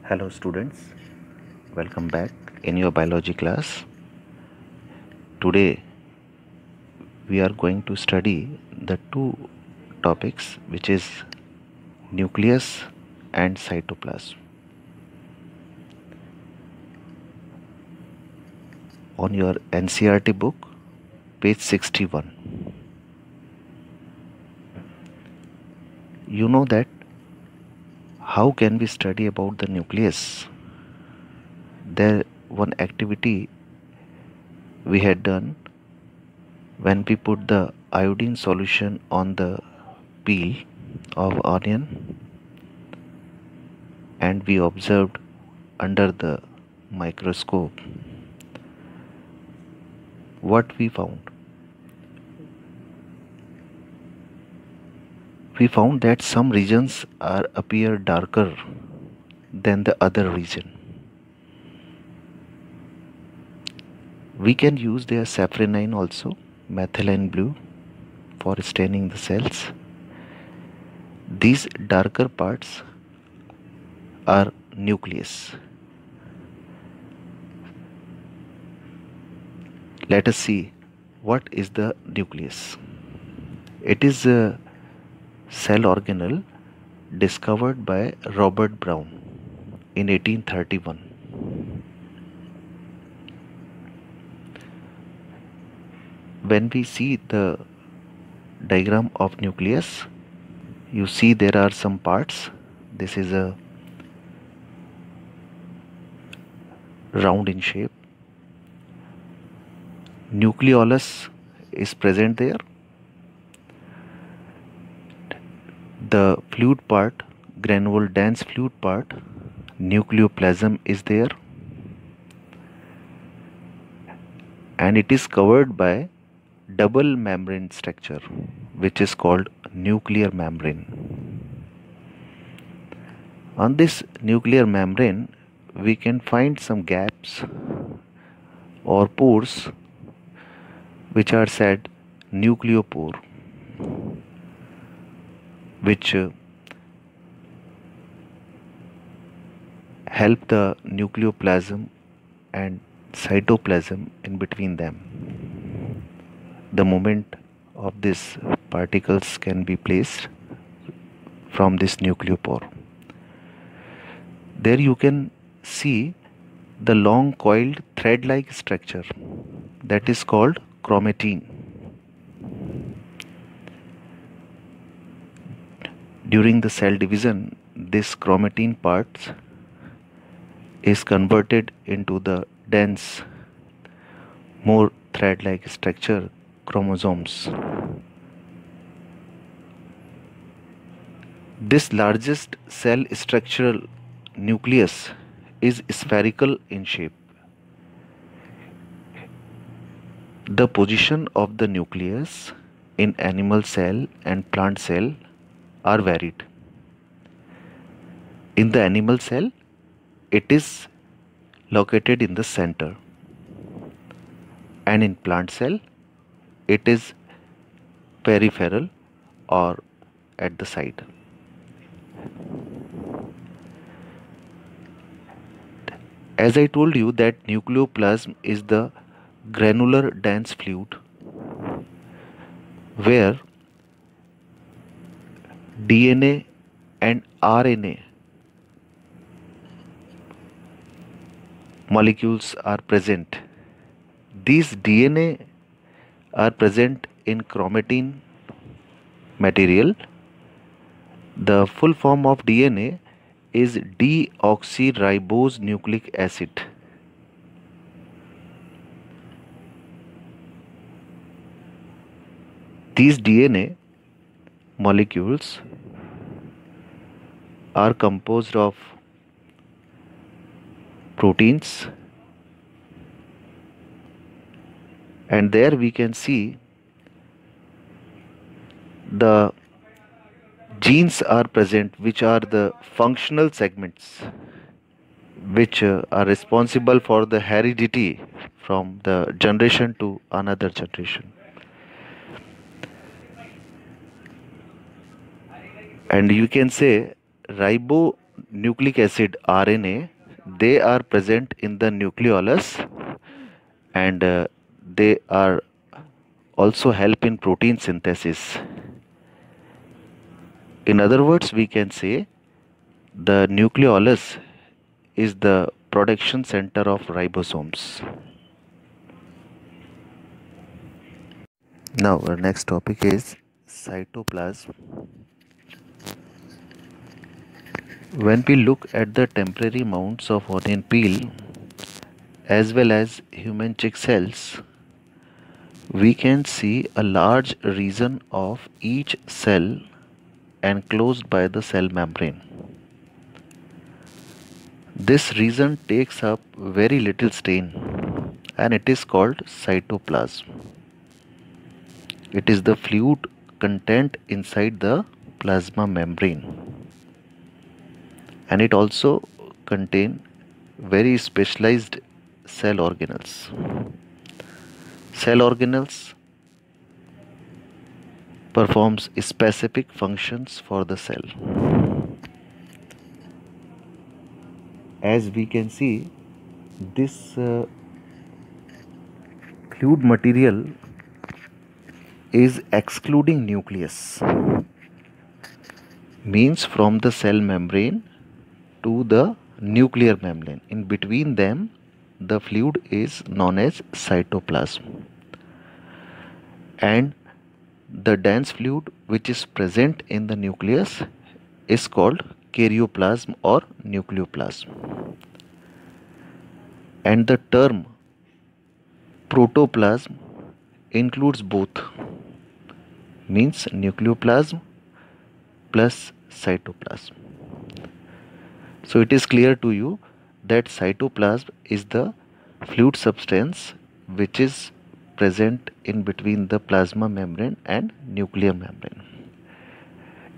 Hello students, welcome back in your biology class. Today we are going to study the two topics, which is nucleus and cytoplasm. On your NCERT book, page 61. You know that how can we study about the nucleus? There one activity we had done when we put the iodine solution on the peel of onion and we observed under the microscope what we found. We found that some regions appear darker than the other region. We can use their safranine also, methylene blue, for staining the cells. These darker parts are nucleus. Let us see what is the nucleus. It is a cell organelle discovered by Robert Brown in 1831. When we see the diagram of nucleus, you see there are some parts. This is a round in shape. Nucleolus is present there. The fluid part, granule dense fluid part, nucleoplasm is there, and it is covered by double membrane structure, which is called nuclear membrane. On this nuclear membrane, we can find some gaps or pores, which are said nucleopore, which help the nucleoplasm and cytoplasm in between them. The moment of these particles can be placed from this nucleopore. There you can see the long coiled thread-like structure that is called chromatin. During the cell division, this chromatin part is converted into the dense, more thread-like structure, chromosomes. This largest cell structural nucleus is spherical in shape. The position of the nucleus in animal cell and plant cell are varied. In the animal cell, it is located in the center, and in plant cell, it is peripheral or at the side. As I told you that nucleoplasm is the granular dense fluid where DNA and RNA molecules are present. These DNA are present in chromatin material. The full form of DNA is deoxyribose nucleic acid. These DNA molecules are composed of proteins, and there we can see the genes are present, which are the functional segments which are responsible for the heredity from the generation to another generation. And you can say nucleic acid RNA, they are present in the nucleolus, and they are also help in protein synthesis. In other words, we can say the nucleolus is the production center of ribosomes. Now, our next topic is cytoplasm. When we look at the temporary mounts of onion peel as well as human chick cells, we can see a large region of each cell enclosed by the cell membrane. This region takes up very little stain and it is called cytoplasm. It is the fluid content inside the plasma membrane, and it also contains very specialized cell organelles. Cell organelles performs specific functions for the cell. As we can see, this fluid material is excluding nucleus, means from the cell membrane to the nuclear membrane. In between them, the fluid is known as cytoplasm, and the dense fluid which is present in the nucleus is called karyoplasm or nucleoplasm. And the term protoplasm includes both, means nucleoplasm plus cytoplasm. So it is clear to you that cytoplasm is the fluid substance which is present in between the plasma membrane and nuclear membrane.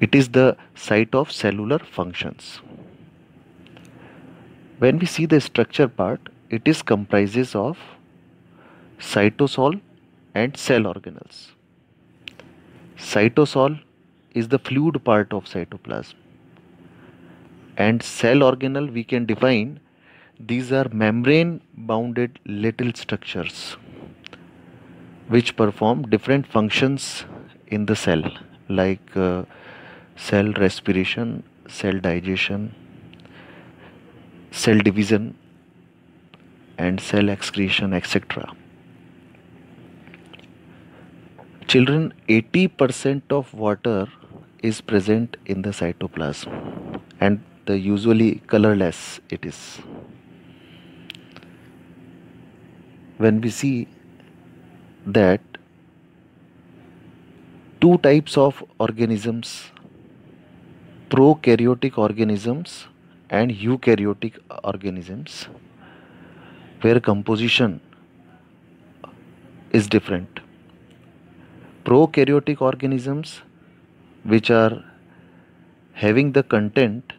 It is the site of cellular functions. When we see the structure part, it is comprises of cytosol and cell organelles. Cytosol is the fluid part of cytoplasm, and cell organelle we can define, these are membrane bounded little structures which perform different functions in the cell, like cell respiration, cell digestion, cell division, and cell excretion, etc. Children, 80% of water is present in the cytoplasm, and the usually colorless it is. When we see that two types of organisms, prokaryotic organisms and eukaryotic organisms, where composition is different. Prokaryotic organisms, which are having the content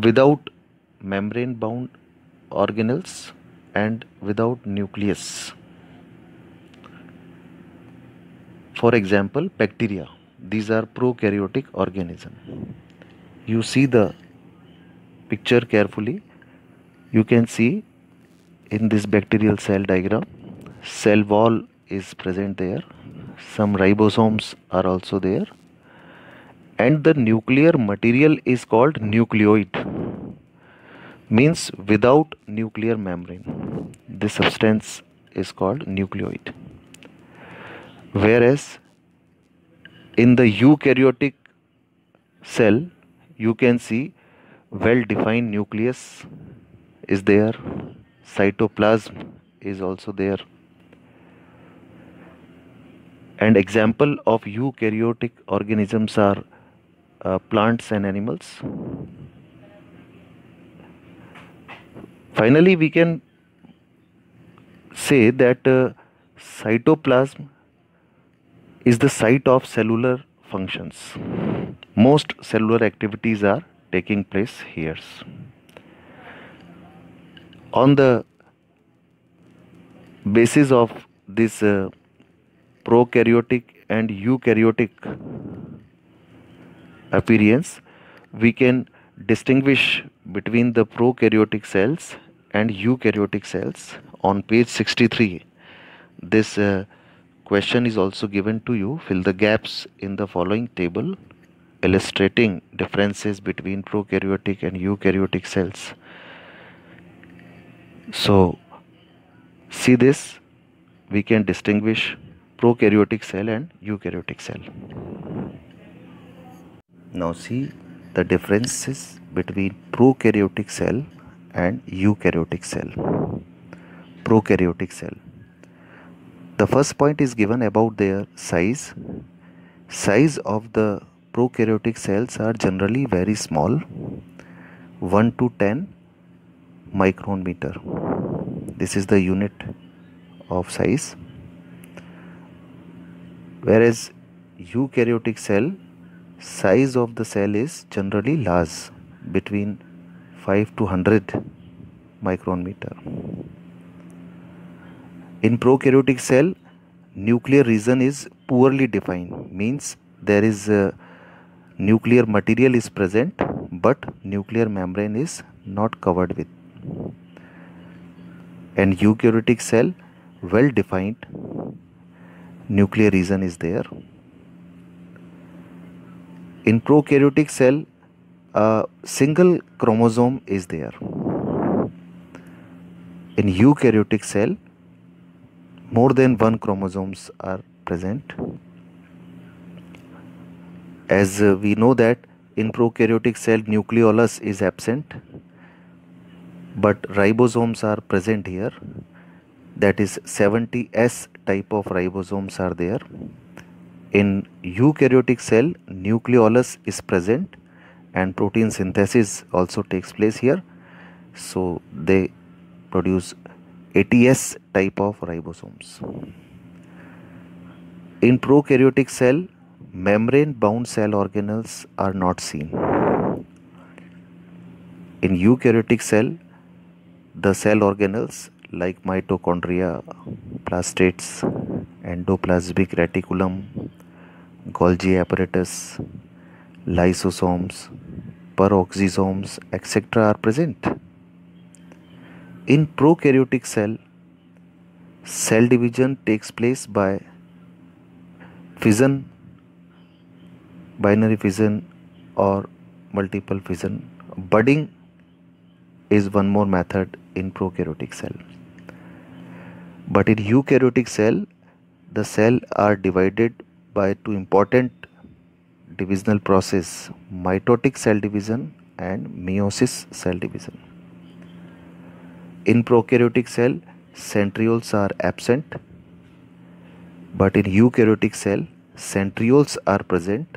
without membrane bound organelles and without nucleus. For example, bacteria, these are prokaryotic organisms. You see the picture carefully, you can see in this bacterial cell diagram, cell wall is present there, some ribosomes are also there, and the nuclear material is called nucleoid, means without nuclear membrane. This substance is called nucleoid. Whereas in the eukaryotic cell, you can see well defined nucleus is there, cytoplasm is also there. And example of eukaryotic organisms are plants and animals. Finally, we can say that cytoplasm is the site of cellular functions. Most cellular activities are taking place here. On the basis of this prokaryotic and eukaryotic appearance, we can distinguish between the prokaryotic cells and eukaryotic cells on page 63. This question is also given to you. Fill the gaps in the following table illustrating differences between prokaryotic and eukaryotic cells. So see this, we can distinguish prokaryotic cell and eukaryotic cell. Now see the differences between prokaryotic cell and eukaryotic cell. Prokaryotic cell. The first point is given about their size. Size of the prokaryotic cells are generally very small, 1 to 10 micron meter. This is the unit of size. Whereas eukaryotic cell, size of the cell is generally large, between 5 to 100 micron meter. In prokaryotic cell, nuclear region is poorly defined, means there is nuclear material is present but nuclear membrane is not covered with. And eukaryotic cell, well defined nuclear region is there. In prokaryotic cell, a single chromosome is there. In eukaryotic cell, more than one chromosomes are present. As we know that in prokaryotic cell, nucleolus is absent, but ribosomes are present here. That is 70S type of ribosomes are there. In eukaryotic cell, nucleolus is present and protein synthesis also takes place here. So they produce 80S type of ribosomes. In prokaryotic cell, membrane bound cell organelles are not seen. In eukaryotic cell, the cell organelles like mitochondria, plastates, endoplasmic reticulum, Golgi apparatus, lysosomes, peroxisomes, etc. are present. In prokaryotic cell, cell division takes place by fission, binary fission or multiple fission. Budding is one more method in prokaryotic cell. But in eukaryotic cell, the cell are divided by two important divisional process, mitotic cell division and meiosis cell division. In prokaryotic cell, centrioles are absent, but in eukaryotic cell, centrioles are present,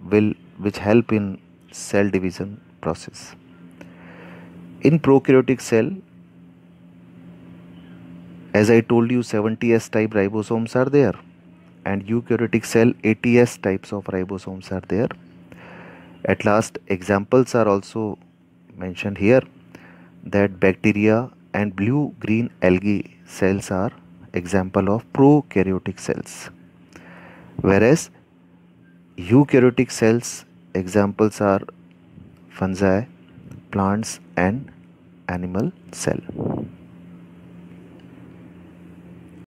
which help in cell division process. In prokaryotic cell, as I told you, 70S type ribosomes are there, and eukaryotic cell 80S types of ribosomes are there. At last, examples are also mentioned here, that bacteria and blue-green algae cells are example of prokaryotic cells, whereas eukaryotic cells examples are fungi, plants and animal cell.